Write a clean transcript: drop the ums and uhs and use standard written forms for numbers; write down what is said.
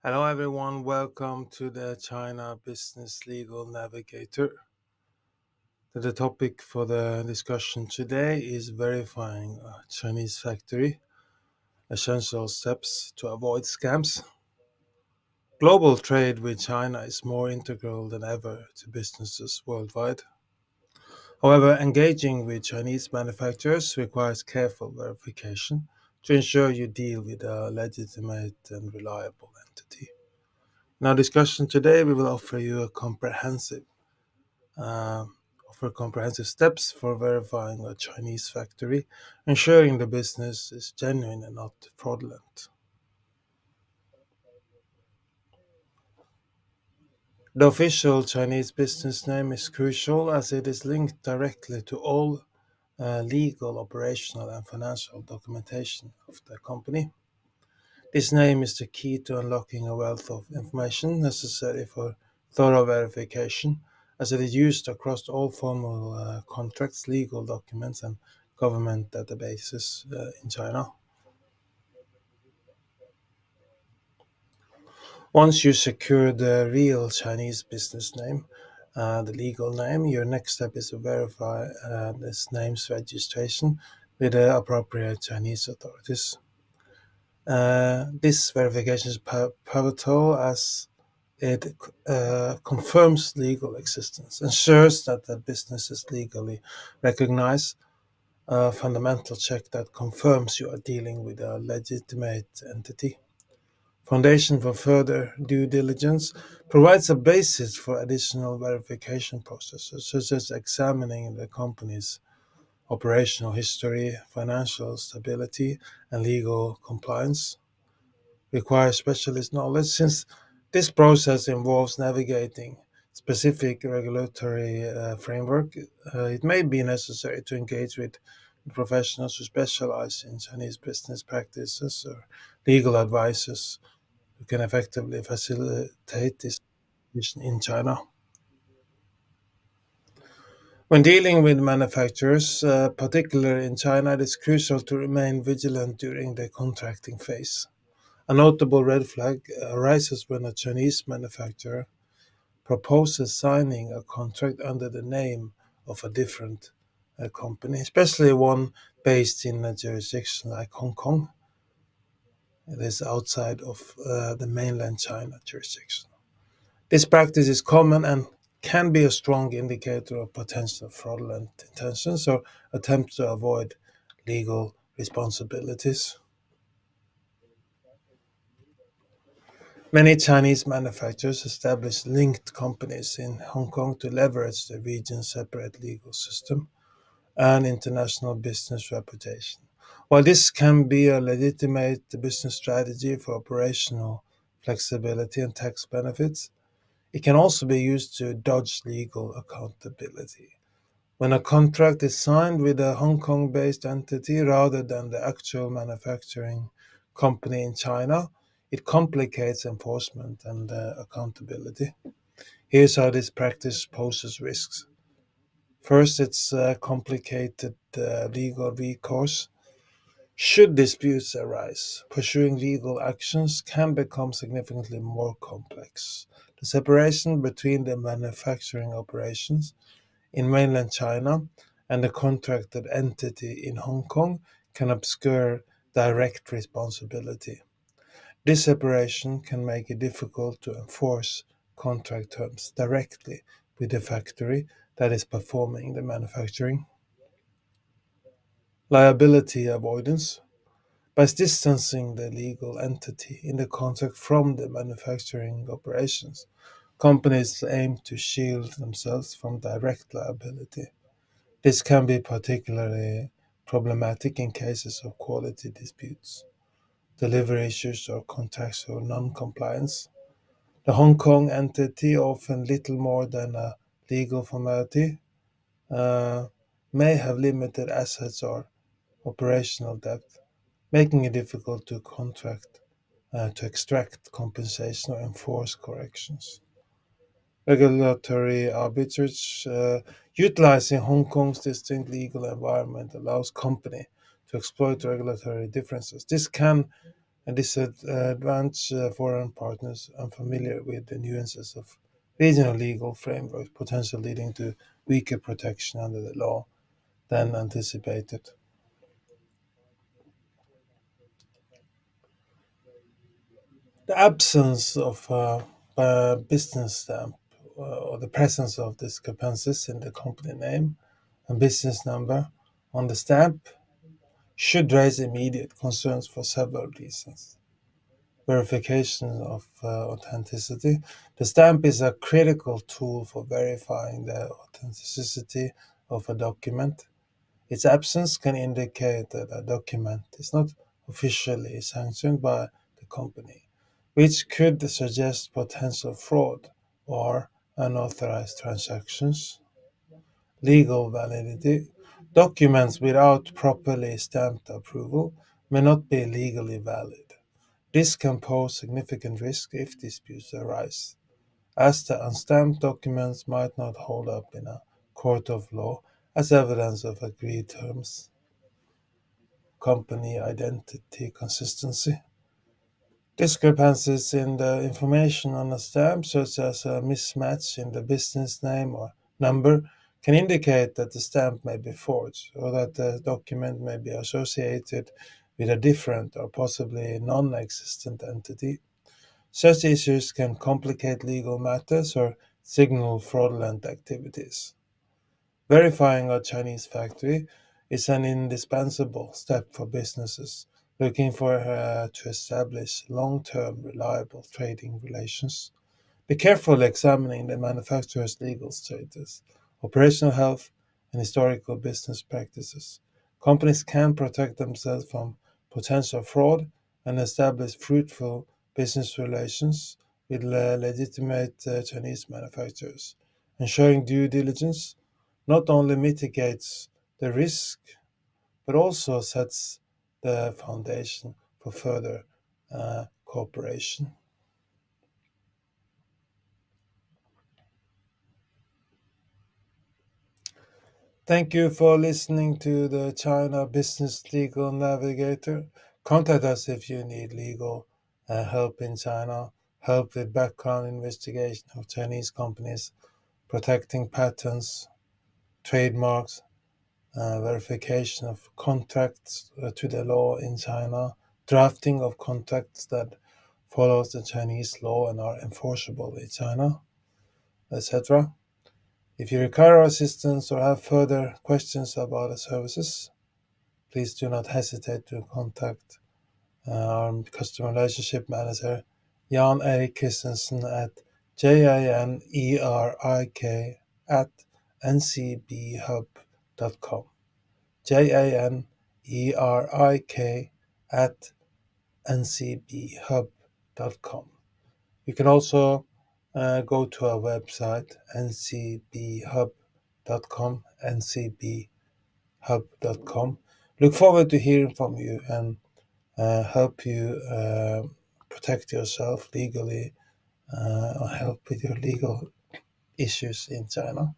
Hello, everyone. Welcome to the China Business Legal Navigator. The topic for the discussion today is verifying a Chinese factory, essential steps to avoid scams. Global trade with China is more integral than ever to businesses worldwide. However, engaging with Chinese manufacturers requires careful verification to ensure you deal with a legitimate and reliable entity. In our discussion today, we will uh, offer comprehensive steps for verifying a Chinese factory, ensuring the business is genuine and not fraudulent. The official Chinese business name is crucial as it is linked directly to all legal, operational, and financial documentation of the company. This name is the key to unlocking a wealth of information necessary for thorough verification, as it is used across all formal contracts, legal documents, and government databases in China. Once you secure the real Chinese business name, the legal name, your next step is to verify this name's registration with the appropriate Chinese authorities. This verification is pivotal as it confirms legal existence, ensures that the business is legally recognized, a fundamental check that confirms you are dealing with a legitimate entity. Foundation for further due diligence provides a basis for additional verification processes, such as examining the company's operational history, financial stability, and legal compliance. Requires specialist knowledge since this process involves navigating specific regulatory framework. It may be necessary to engage with professionals who specialize in Chinese business practices or legal advisors who can effectively facilitate this in China. When dealing with manufacturers, particularly in China, it is crucial to remain vigilant during the contracting phase. A notable red flag arises when a Chinese manufacturer proposes signing a contract under the name of a different company, especially one based in a jurisdiction like Hong Kong. It is outside of the mainland China jurisdiction. This practice is common and can be a strong indicator of potential fraudulent intentions or attempts to avoid legal responsibilities. Many Chinese manufacturers established linked companies in Hong Kong to leverage the region's separate legal system and international business reputation. While this can be a legitimate business strategy for operational flexibility and tax benefits, it can also be used to dodge legal accountability. When a contract is signed with a Hong Kong based entity rather than the actual manufacturing company in China, it complicates enforcement and accountability. Here's how this practice poses risks. First, it's complicated legal recourse. Should disputes arise, pursuing legal actions can become significantly more complex. The separation between the manufacturing operations in mainland China and the contracted entity in Hong Kong can obscure direct responsibility. This separation can make it difficult to enforce contract terms directly with the factory that is performing the manufacturing. Liability avoidance. By distancing the legal entity in the contract from the manufacturing operations, companies aim to shield themselves from direct liability. This can be particularly problematic in cases of quality disputes, delivery issues, or contractual non-compliance. The Hong Kong entity, often little more than a legal formality, uh, may have limited assets or operational debt, making it difficult to to extract compensation or enforce corrections. Regulatory arbitrage, utilizing Hong Kong's distinct legal environment, allows company to exploit regulatory differences. This can a disadvantage foreign partners unfamiliar with the nuances of regional legal frameworks, potentially leading to weaker protection under the law than anticipated. The absence of a business stamp or the presence of discrepancies in the company name and business number on the stamp should raise immediate concerns for several reasons. Verification of authenticity. The stamp is a critical tool for verifying the authenticity of a document. Its absence can indicate that a document is not officially sanctioned by the company, which could suggest potential fraud or unauthorized transactions. Legal validity. Documents without properly stamped approval may not be legally valid. This can pose significant risk if disputes arise, as the unstamped documents might not hold up in a court of law as evidence of agreed terms. Company identity consistency. Discrepancies in the information on a stamp, such as a mismatch in the business name or number, can indicate that the stamp may be forged or that the document may be associated with a different or possibly non existent entity. Such issues can complicate legal matters or signal fraudulent activities. Verifying a Chinese factory is an indispensable step for businesses looking for to establish long-term reliable trading relations. Be careful examining the manufacturer's legal status, operational health, and historical business practices. Companies can protect themselves from potential fraud and establish fruitful business relations with legitimate Chinese manufacturers. Ensuring due diligence not only mitigates the risk but also sets the foundation for further cooperation. Thank you for listening to the China Business Legal Navigator. Contact us if you need legal help in China, help with background investigation of Chinese companies, protecting patents, trademarks, verification of contracts to the law in China, drafting of contracts that follows the Chinese law and are enforceable in China, etc. If you require assistance or have further questions about the services, please do not hesitate to contact our customer relationship manager, Erik Christensen at janerik at ncbhub.com. janerik at ncbhub.com. You can also go to our website, ncbhub.com, ncbhub.com. Look forward to hearing from you and help you protect yourself legally or help with your legal issues in China.